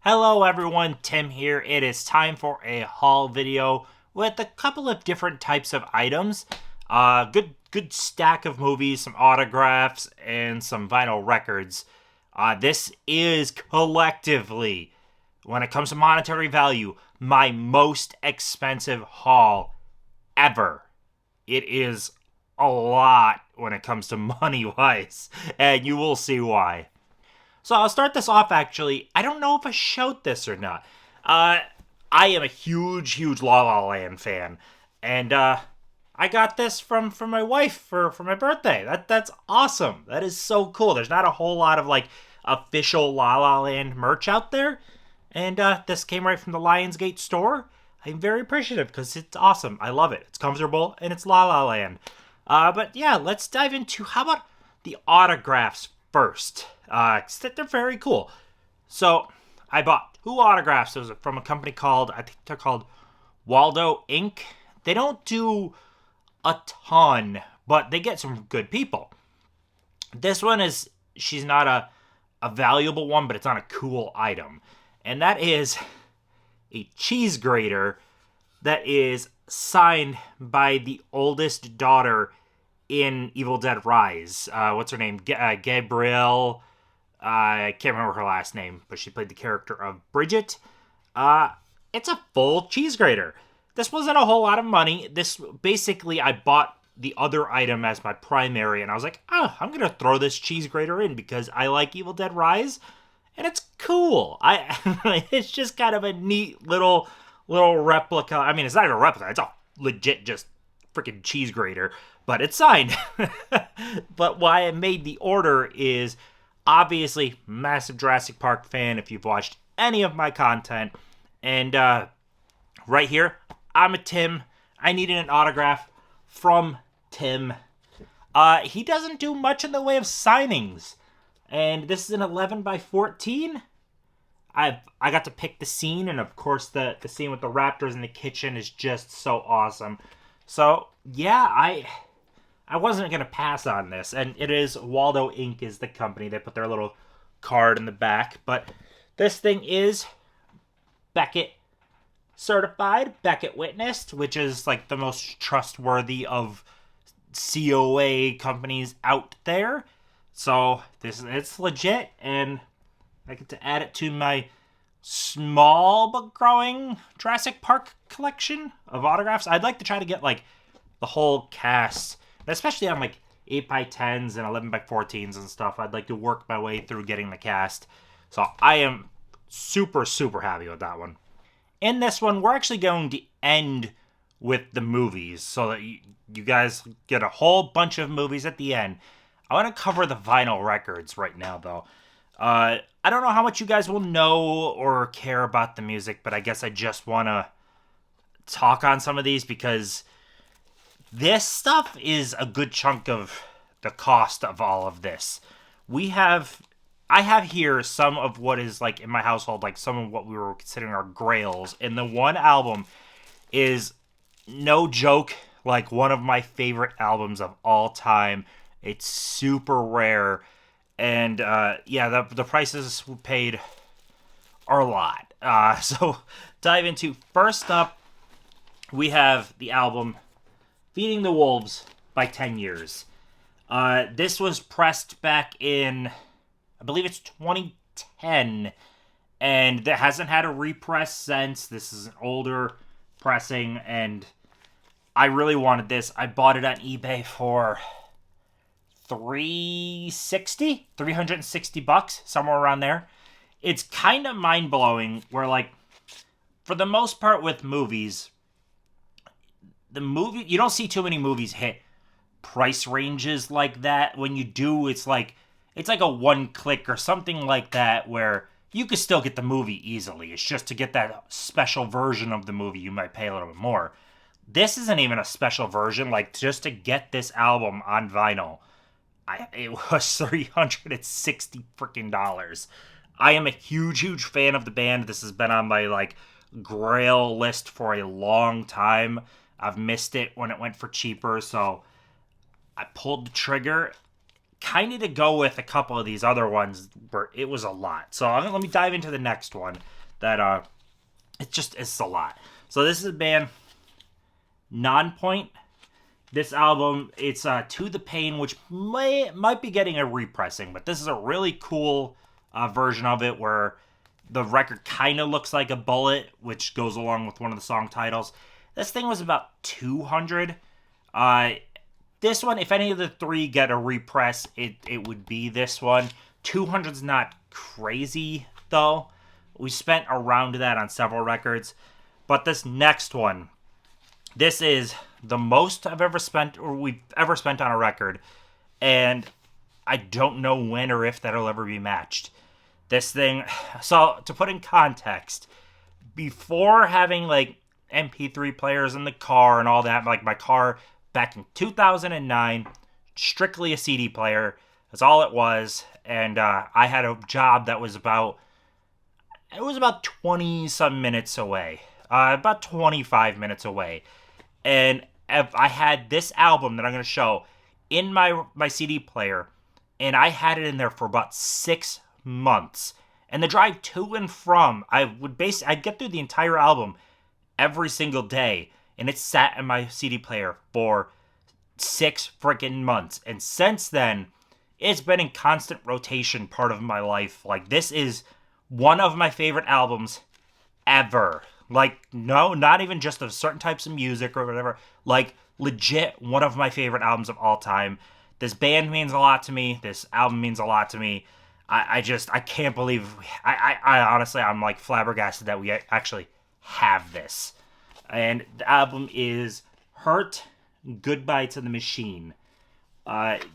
Hello everyone, Tim here. It is time for a haul video with a couple of different types of items. Good stack of movies, some autographs, and some vinyl records. This is collectively, when it comes to monetary value, my most expensive haul ever. It is a lot when it comes to money-wise, and you will see why. So I'll start this off actually. I don't know if I showed this or not. I am a huge La La Land fan. And I got this from my wife for my birthday. That's awesome. That is so cool. There's not a whole lot of like official La La Land merch out there. And this came right from the Lionsgate store. I'm very appreciative because it's awesome. I love it. It's comfortable and it's La La Land. But yeah, let's dive into how about the autographs first. They're very cool. So I bought two autographs. It was from a company called, I think they're called Waldo Inc. They don't do a ton, but they get some good people. This one is, she's not a valuable one, but it's not a cool item. And that is a cheese grater that is signed by the oldest daughter in Evil Dead Rise. What's her name? Gabrielle. I can't remember her last name, but she played the character of Bridget. It's a full cheese grater. This wasn't a whole lot of money. This basically, I bought the other item as my primary, and I was like, oh, I'm gonna throw this cheese grater in because I like Evil Dead Rise, and it's cool. It's just kind of a neat little replica. I mean, it's not even a replica. It's a legit just freaking cheese grater, but it's signed. But why I made the order is obviously massive Jurassic Park fan if you've watched any of my content. And right here, I'm a Tim. I needed an autograph from Tim. He doesn't do much in the way of signings. And this is an 11 by 14. I got to pick the scene, and of course the scene with the raptors in the kitchen is just so awesome. So yeah, I wasn't going to pass on this. And it is Waldo Inc. is the company. They put their little card in the back. But this thing is Beckett certified, Beckett witnessed, which is like the most trustworthy of COA companies out there. So it's legit. And I get to add it to my small but growing Jurassic Park collection of autographs. I'd like to try to get like the whole cast, especially on like 8x10s and 11x14s and stuff. I'd like to work my way through getting the cast. So I am super happy with that one. In this one, we're actually going to end with the movies so that you guys get a whole bunch of movies at the end. I want to cover the vinyl records right now, though. I don't know how much you guys will know or care about the music, but I guess I just want to talk on some of these because this stuff is a good chunk of the cost of all of this. I have here some of what is like in my household, like some of what we were considering our Grails. And the one album is no joke, like one of my favorite albums of all time. It's super rare. And yeah, the prices we paid are a lot. So dive into, first up, we have the album Feeding the Wolves by 10 Years. This was pressed back in, I believe it's 2010, and it hasn't had a repress since. This is an older pressing, and I really wanted this. I bought it on eBay for $360, somewhere around there. It's kind of mind-blowing where, like, for the most part with movies, you don't see too many movies hit price ranges like that. When you do, it's like a one click or something like that where you could still get the movie easily. It's just to get that special version of the movie, you might pay a little bit more. This isn't even a special version. Like, just to get this album on vinyl, it was $360 freaking dollars. I am a huge fan of the band. This has been on my like Grail list for a long time. I've missed it when it went for cheaper, so I pulled the trigger. kind of to go with a couple of these other ones where it was a lot. So let me dive into the next one that it's a lot. So this is a band, Nonpoint. This album, it's To the Pain, which might be getting a repressing, but this is a really cool version of it where the record kind of looks like a bullet, which goes along with one of the song titles. This thing was about 200. This one, if any of the three get a repress, it would be this one. 200's not crazy, though. We spent around that on several records. But this next one, this is the most I've ever spent, or we've ever spent on a record. And I don't know when or if that'll ever be matched. This thing, so to put in context, before having like MP3 players in the car and all that, like my car back in 2009, strictly a CD player. That's all it was. And I had a job that was about 20-some minutes away. About 25 minutes away. And I had this album that I'm going to show in my CD player. And I had it in there for about 6 months. And the drive to and from, I'd get through the entire album every single day. And it sat in my CD player for 6 freaking months. And since then, it's been in constant rotation part of my life. Like, this is one of my favorite albums ever. Like, no, not even just of certain types of music or whatever. Like, legit one of my favorite albums of all time. This band means a lot to me. This album means a lot to me. I can't believe, I honestly, I'm like flabbergasted that we actually have this. And the album is Hurt, Goodbye to the Machine.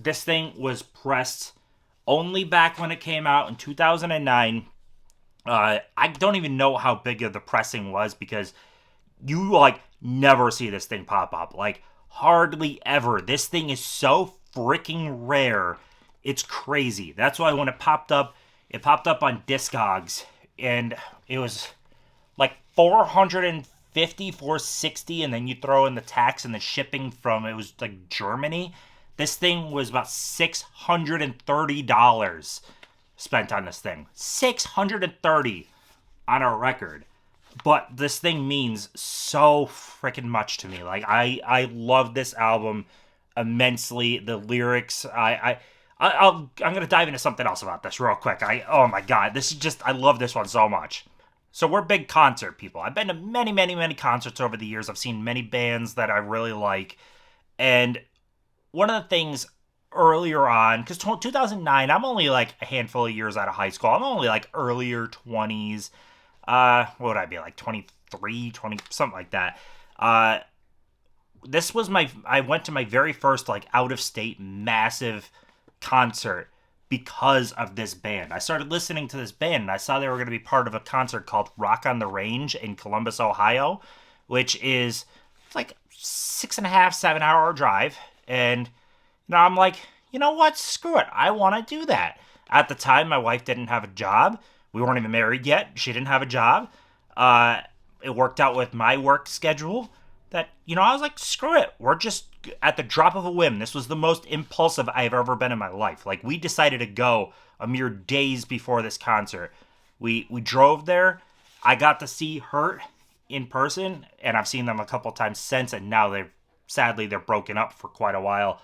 This thing was pressed only back when it came out in 2009. I don't even know how big of the pressing was because you, like, never see this thing pop up. Like, hardly ever. This thing is so freaking rare. It's crazy. That's why when it popped up on Discogs, and it was like $450, $460, and then you throw in the tax and the shipping from, it was like Germany. This thing was about $630 spent on this thing. $630 on a record. But this thing means so freaking much to me. Like, I love this album immensely. The lyrics, I'm gonna dive into something else about this real quick. Oh my god, this is just, I love this one so much. So we're big concert people. I've been to many, many, many concerts over the years. I've seen many bands that I really like. And one of the things earlier on, because 2009, I'm only like a handful of years out of high school. I'm only like earlier 20s. What would I be, like 23, 20, something like that. This was I went to my very first like out-of-state massive concert because of this band. I started listening to this band and I saw they were going to be part of a concert called Rock on the Range in Columbus, Ohio, which is like 6.5, 7-hour drive. And now I'm like, you know what? Screw it. I want to do that. At the time, my wife didn't have a job. We weren't even married yet. She didn't have a job. It worked out with my work schedule that, I was like, screw it. We're just at the drop of a whim. This was the most impulsive I've ever been in my life. Like, we decided to go a mere days before this concert. We drove there. I got to see Hurt in person, and I've seen them a couple times since, and now they're broken up for quite a while.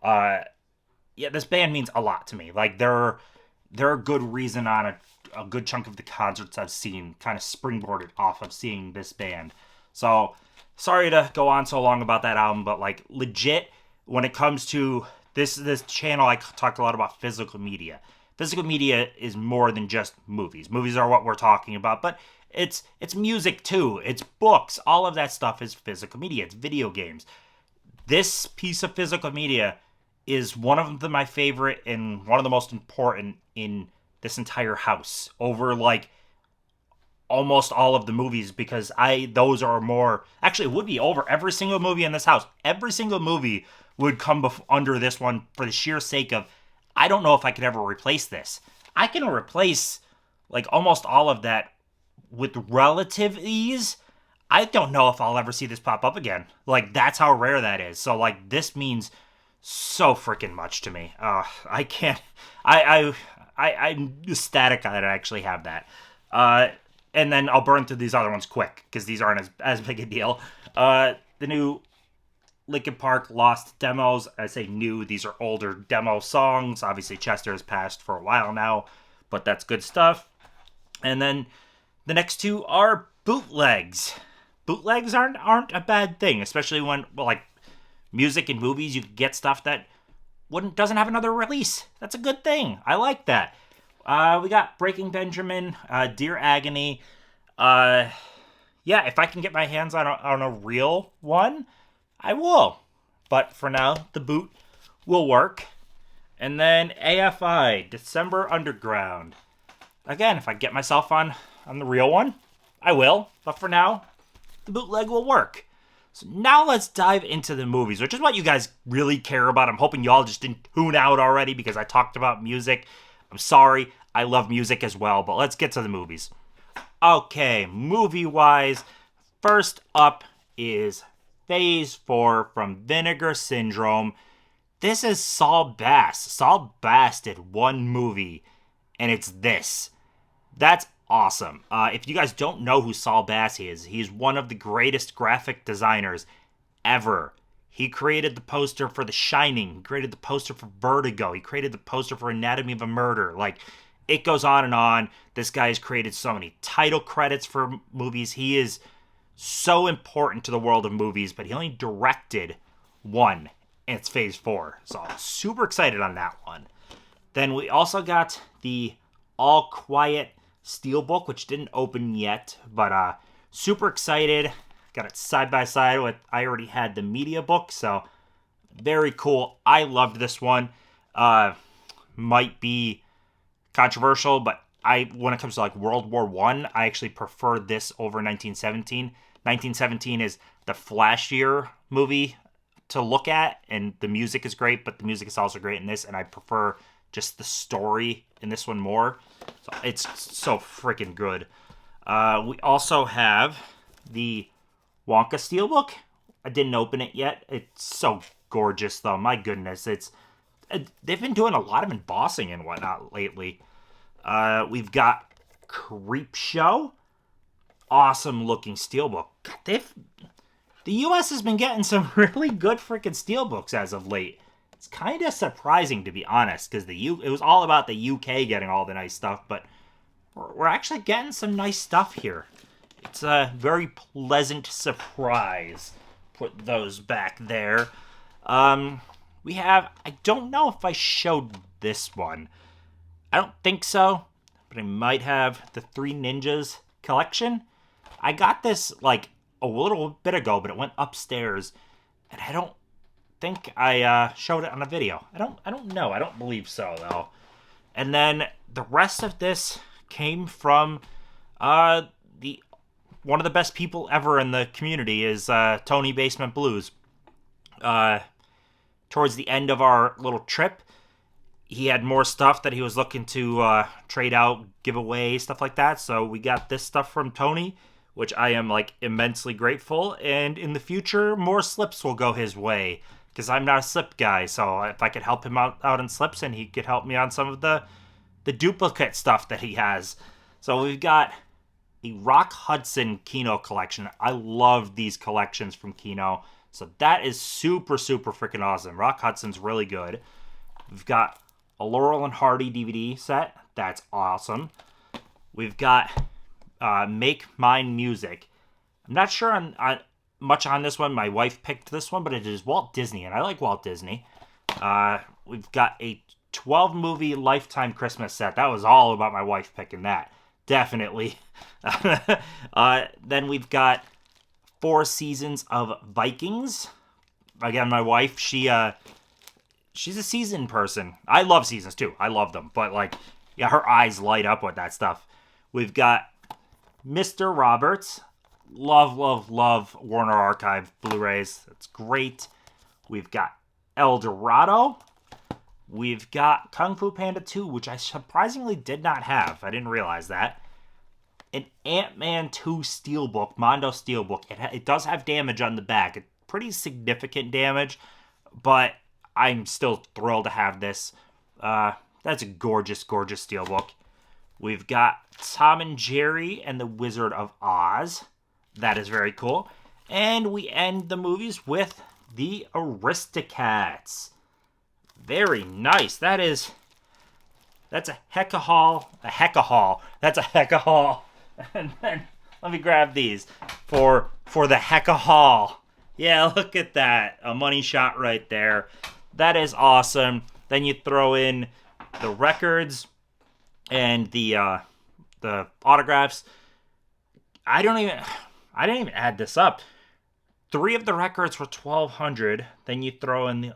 Yeah, this band means a lot to me. Like, they're a good reason on a good chunk of the concerts I've seen kind of springboarded off of seeing this band. So, sorry to go on so long about that album, but like legit, when it comes to this channel, I talk a lot about physical media. Physical media is more than just movies. Movies are what we're talking about, but it's music too. It's books. All of that stuff is physical media. It's video games. This piece of physical media is one of my favorite and one of the most important in this entire house over like almost all of the movies, because those are more, actually it would be over every single movie in this house. Every single movie would come under this one for the sheer sake of, I don't know if I could ever replace this. I can replace like almost all of that with relative ease. I don't know if I'll ever see this pop up again. Like, that's how rare that is. So like, this means so freaking much to me. I can't. I'm ecstatic that I actually have that. And then I'll burn through these other ones quick because these aren't as big a deal. The new Linkin Park Lost demos. I say new, these are older demo songs. Obviously, Chester has passed for a while now, but that's good stuff. And then the next two are bootlegs. Bootlegs aren't a bad thing, especially when, well, like music and movies, you can get stuff that doesn't have another release. That's a good thing. I like that. We got Breaking Benjamin, Dear Agony. Yeah, if I can get my hands on a real one, I will. But for now, the boot will work. And then AFI, December Underground. Again, if I get myself on the real one, I will. But for now, the bootleg will work. So now let's dive into the movies, which is what you guys really care about. I'm hoping y'all just didn't tune out already because I talked about music. I'm sorry. I love music as well, but let's get to the movies. Okay, movie-wise, first up is Phase 4 from Vinegar Syndrome. This is Saul Bass. Saul Bass did one movie, and it's this. That's awesome. If you guys don't know who Saul Bass is, he's one of the greatest graphic designers ever. He created the poster for The Shining. He created the poster for Vertigo. He created the poster for Anatomy of a Murder. Like, it goes on and on. This guy has created so many title credits for movies. He is so important to the world of movies, but he only directed one, and it's Phase 4. So I'm super excited on that one. Then we also got the All Quiet Steelbook, which didn't open yet, but super excited. Got it side by side with, I already had the media book, so very cool. I loved this one. Might be controversial, but when it comes to like World War I actually prefer this over 1917. 1917 is the flashier movie to look at, and the music is great, but the music is also great in this, and I prefer just the story in this one more. So it's so freaking good. We also have the Wonka Steelbook. I didn't open it yet. It's so gorgeous, though. My goodness, they've been doing a lot of embossing and whatnot lately. We've got Creepshow. Awesome looking steelbook. God, the U.S. has been getting some really good freaking steelbooks as of late. It's kind of surprising, to be honest, because it was all about the UK getting all the nice stuff, but we're actually getting some nice stuff here. It's a very pleasant surprise. Put those back there. We have, I don't know if I showed this one. I don't think so, but I might have the Three Ninjas collection. I got this like a little bit ago, but it went upstairs, and I don't think I showed it on a video. I don't know. I don't believe so, though. And then the rest of this came from one of the best people ever in the community is Tony Basement Blues. Towards the end of our little trip, he had more stuff that he was looking to trade out, give away, stuff like that. So we got this stuff from Tony, which I am like immensely grateful. And in the future, more slips will go his way because I'm not a slip guy. So if I could help him out on slips, and he could help me on some of the duplicate stuff that he has. So we've got a Rock Hudson Kino collection. I love these collections from Kino. So that is super, super freaking awesome. Rock Hudson's really good. We've got a Laurel and Hardy DVD set. That's awesome. We've got Make Mine Music. I'm not sure on much on this one. My wife picked this one, but it is Walt Disney, and I like Walt Disney. We've got a 12-movie Lifetime Christmas set. That was all about my wife picking that. Definitely. Then we've got 4 seasons of Vikings. Again, my wife, she's a season person. I love seasons too. I love them. But like, yeah, her eyes light up with that stuff. We've got Mr. Roberts. Love, love, love Warner Archive Blu-rays. That's great. We've got El Dorado. We've got Kung Fu Panda 2, which I surprisingly did not have. I didn't realize that. An Ant-Man 2 Steelbook, Mondo Steelbook. It does have damage on the back. It's pretty significant damage, but I'm still thrilled to have this. That's a gorgeous, gorgeous steelbook. We've got Tom and Jerry and the Wizard of Oz. That is very cool. And we end the movies with the Aristocats. Very nice. That's a heck of a haul. That's a heck of a haul. And then let me grab these for the heck of a haul. Yeah, look at that. A money shot right there. That is awesome. Then you throw in the records and the autographs. I didn't even add this up. 3 of the records were $1,200. Then you throw in the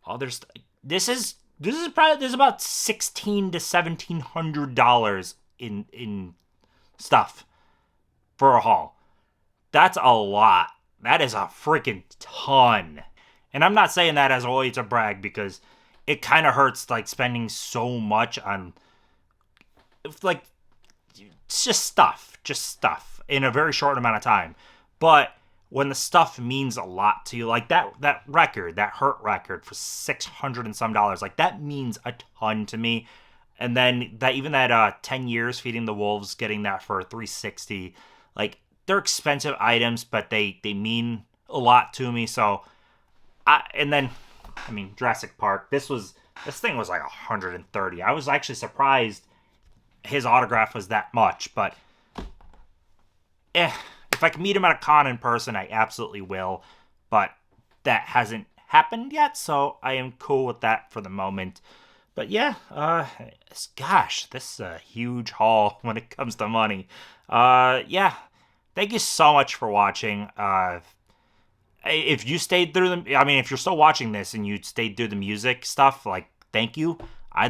others. This is probably, there's about $1,600 to $1,700 in stuff for a haul. That's a lot. That is a freaking ton. And I'm not saying that as always a brag, because it kind of hurts, like, spending so much on, like, it's just stuff in a very short amount of time. But when the stuff means a lot to you, like that record, that Hurt record for $600 and some, like, that means a ton to me. And then that 10 years Feeding the Wolves, getting that for $360, like, they're expensive items, but they mean a lot to me. So Jurassic Park, this thing was like $130. I was actually surprised his autograph was that much, but if I can meet him at a con in person, I absolutely will. But that hasn't happened yet, so I am cool with that for the moment. But yeah, gosh, this is a huge haul when it comes to money. Yeah, thank you so much for watching. If you stayed through if you're still watching this and you stayed through the music stuff, like, thank you. I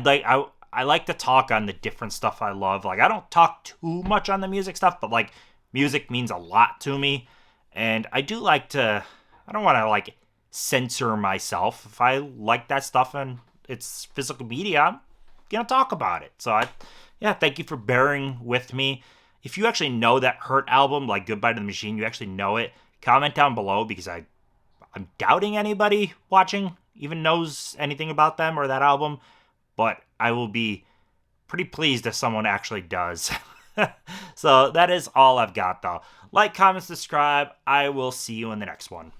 like to talk on the different stuff I love. Like, I don't talk too much on the music stuff, but, like, music means a lot to me. And I do like to, I don't want to, like, censor myself. If I like that stuff and it's physical media, I'm going to talk about it. So, thank you for bearing with me. If you actually know that Hurt album, like Goodbye to the Machine, you actually know it, comment down below, because I'm doubting anybody watching even knows anything about them or that album. But I will be pretty pleased if someone actually does. So that is all I've got, though. Like, comment, subscribe. I will see you in the next one.